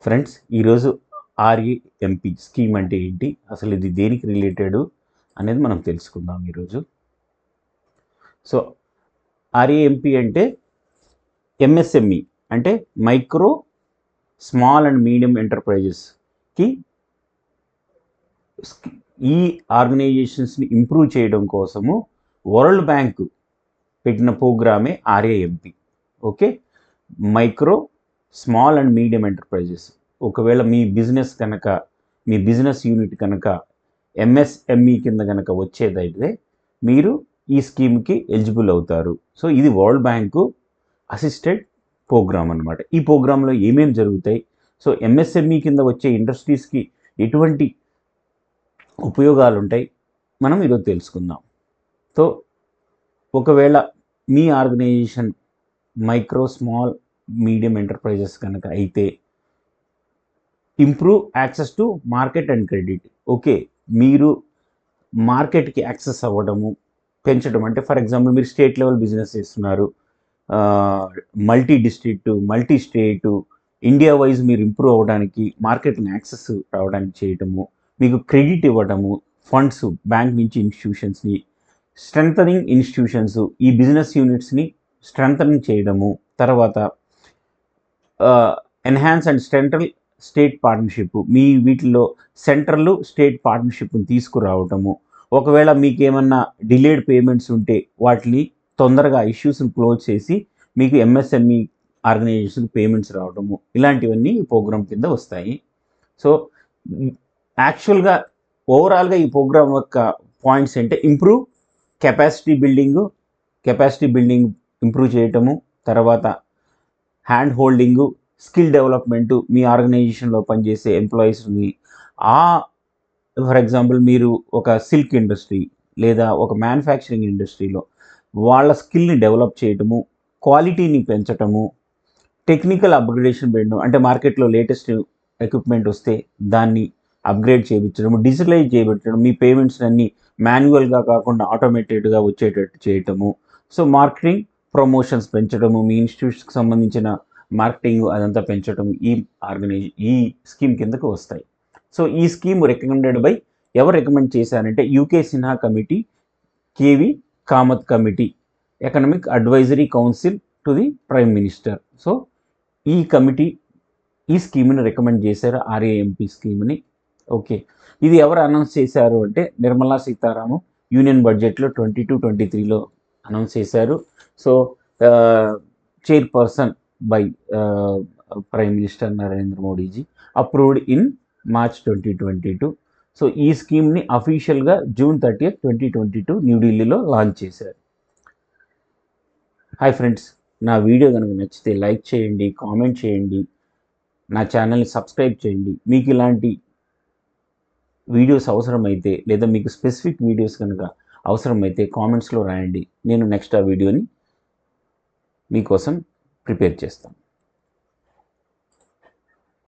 Friends, ఈరోజు ఆర్ఏఎంపీ scheme అంటే ఏంటి, అసలు ఇది దేనికి రిలేటెడ్ అనేది మనం తెలుసుకుందాం ఈరోజు. సో ఆర్ఏఎంపీ అంటే ఎంఎస్ఎంఈ అంటే మైక్రో స్మాల్ అండ్ మీడియం ఎంటర్ప్రైజెస్కి ఈ ఆర్గనైజేషన్స్ని ఇంప్రూవ్ చేయడం కోసము వరల్డ్ బ్యాంక్ పెట్టిన ప్రోగ్రామే RAMP. Okay, micro small and medium enterprises. ఒకవేళ మీ బిజినెస్ యూనిట్ కనుక ఎంఎస్ఎంఈ కింద కనుక వచ్చేదైతే మీరు ఈ స్కీమ్కి ఎలిజిబుల్ అవుతారు. సో ఇది వరల్డ్ బ్యాంకు అసిస్టెడ్ ప్రోగ్రామ్ అనమాట. ఈ ప్రోగ్రాంలో ఏమేమి జరుగుతాయి, సో ఎంఎస్ఎంఈ కింద వచ్చే ఇండస్ట్రీస్కి ఎటువంటి ఉపయోగాలు ఉంటాయి, మనం ఈరోజు తెలుసుకుందాం. సో ఒకవేళ మీ organisation micro small medium enterprises కనుక అయితే improve access to market and credit. Okay, మీరు మార్కెట్కి యాక్సెస్ అవ్వడము పెంచడం అంటే, ఫర్ ఎగ్జాంపుల్ మీరు స్టేట్ లెవెల్ బిజినెస్ చేస్తున్నారు, multi district multi state India wise మీరు ఇంప్రూవ్ అవ్వడానికి మార్కెట్ని యాక్సెస్ రావడానికి చేయటము, మీకు క్రెడిట్ ఇవ్వడము, ఫండ్స్ బ్యాంక్ నుంచి ఇన్స్టిట్యూషన్స్ని స్ట్రెంథనింగ్ ఇన్స్టిట్యూషన్స్ ఈ బిజినెస్ యూనిట్స్ని స్ట్రెంథనింగ్ చేయడము, తర్వాత enhance and central state partnership, మీ వీటిల్లో సెంట్రల్ స్టేట్ పార్ట్నర్షిప్ని తీసుకురావటము, ఒకవేళ మీకు ఏమన్నా డిలేడ్ పేమెంట్స్ ఉంటే వాటిని తొందరగా ఇష్యూస్ని క్లోజ్ చేసి మీకు ఎంఎస్ఎంఈ ఆర్గనైజేషన్కి పేమెంట్స్ రావడము, ఇలాంటివన్నీ ఈ ప్రోగ్రామ్ కింద వస్తాయి. సో యాక్చువల్గా ఓవరాల్గా ఈ ప్రోగ్రామ్ యొక్క పాయింట్స్ అంటే ఇంప్రూవ్ కెపాసిటీ బిల్డింగ్ ఇంప్రూవ్ చేయటము, తర్వాత హ్యాండ్ హోల్డింగు, స్కిల్ డెవలప్మెంటు, మీ ఆర్గనైజేషన్లో పనిచేసే ఎంప్లాయీస్ని ఫర్ ఎగ్జాంపుల్ మీరు ఒక సిల్క్ ఇండస్ట్రీ లేదా ఒక మ్యానుఫ్యాక్చరింగ్ ఇండస్ట్రీలో వాళ్ళ స్కిల్ని డెవలప్ చేయటము, క్వాలిటీని పెంచటము, టెక్నికల్ అప్గ్రేడేషన్ పెట్టడం అంటే మార్కెట్లో లేటెస్ట్ ఎక్విప్మెంట్ వస్తే దాన్ని అప్గ్రేడ్ చేయించడము, డిజిటలైజ్ చేయించడం, మీ పేమెంట్స్ అన్నీ మాన్యువల్గా కాకుండా ఆటోమేటెడ్గా వచ్చేటట్టు చేయటము, సో మార్కెటింగ్ ప్రమోషన్స్ పెంచడము, మీ ఇన్స్టిట్యూట్స్కి సంబంధించిన మార్కెటింగ్ అదంతా పెంచడం ఈ స్కీమ్ కిందకు వస్తాయి. సో ఈ స్కీమ్ రికమెండెడ్ బై ఎవరు రికమెండ్ చేశారంటే U K Sinha committee, K V Kamath committee, economic advisory council to the prime minister. So ఈ కమిటీ ఈ స్కీమ్ని రికమెండ్ చేశారు, ఆర్ఏఎంపీ స్కీమ్ని. ఓకే, ఇది ఎవరు అనౌన్స్ చేశారు అంటే నిర్మలా సీతారామన్ యూనియన్ బడ్జెట్లో 22-23లో అనౌన్స్ చేశారు. So chairperson by prime minister Narendra Modiji, approved in March 2022. So ఈ స్కీమ్ని అఫీషియల్గా జూన్ 30, 2022 న్యూఢిల్లీలో లాంచ్ చేశారు. హాయ్ ఫ్రెండ్స్, నా వీడియో కనుక నచ్చితే లైక్ చేయండి, కామెంట్ చేయండి, నా ఛానల్ని సబ్స్క్రైబ్ చేయండి. మీకు ఇలాంటి వీడియోస్ అవసరమైతే లేదా మీకు స్పెసిఫిక్ వీడియోస్ కనుక అవసరమైతే కామెంట్స్లో రాయండి, నేను నెక్స్ట్ ఆ వీడియోని మీకోసం ప్రిపేర్ చేస్తాను.